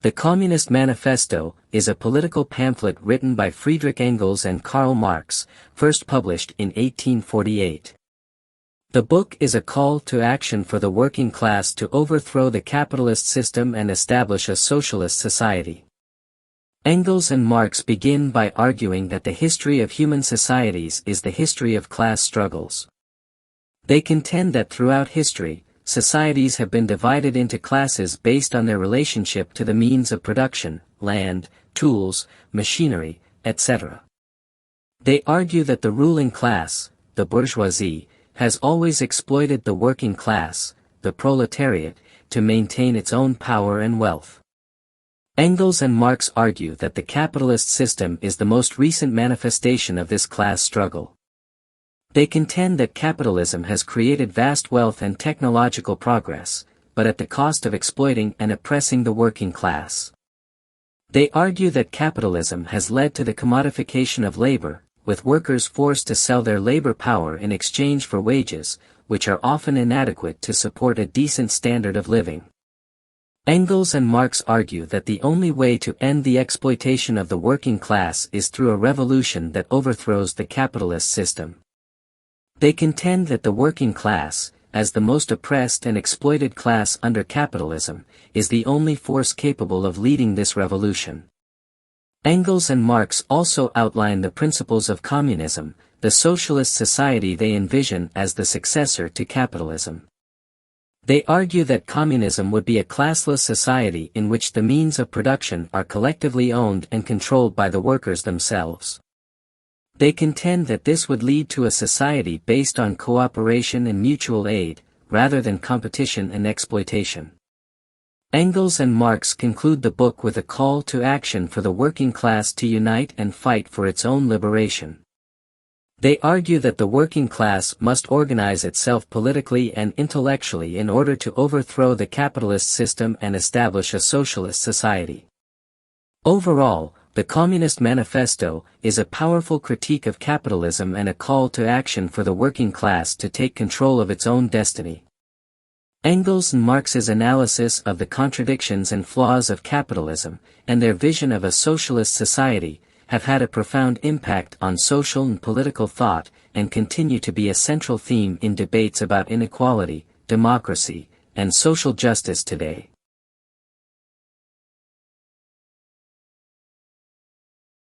The Communist Manifesto is a political pamphlet written by Friedrich Engels and Karl Marx, first published in 1848. The book is a call to action for the working class to overthrow the capitalist system and establish a socialist society. Engels and Marx begin by arguing that the history of human societies is the history of class struggles. They contend that throughout history, societies have been divided into classes based on their relationship to the means of production, land, tools, machinery, etc. They argue that the ruling class, the bourgeoisie, has always exploited the working class, the proletariat, to maintain its own power and wealth. Engels and Marx argue that the capitalist system is the most recent manifestation of this class struggle. They contend that capitalism has created vast wealth and technological progress, but at the cost of exploiting and oppressing the working class. They argue that capitalism has led to the commodification of labor, with workers forced to sell their labor power in exchange for wages, which are often inadequate to support a decent standard of living. Engels and Marx argue that the only way to end the exploitation of the working class is through a revolution that overthrows the capitalist system. They contend that the working class, as the most oppressed and exploited class under capitalism, is the only force capable of leading this revolution. Engels and Marx also outline the principles of communism, the socialist society they envision as the successor to capitalism. They argue that communism would be a classless society in which the means of production are collectively owned and controlled by the workers themselves. They contend that this would lead to a society based on cooperation and mutual aid, rather than competition and exploitation. Engels and Marx conclude the book with a call to action for the working class to unite and fight for its own liberation. They argue that the working class must organize itself politically and intellectually in order to overthrow the capitalist system and establish a socialist society. Overall, the Communist Manifesto is a powerful critique of capitalism and a call to action for the working class to take control of its own destiny. Engels and Marx's analysis of the contradictions and flaws of capitalism, and their vision of a socialist society, have had a profound impact on social and political thought, and continue to be a central theme in debates about inequality, democracy, and social justice today.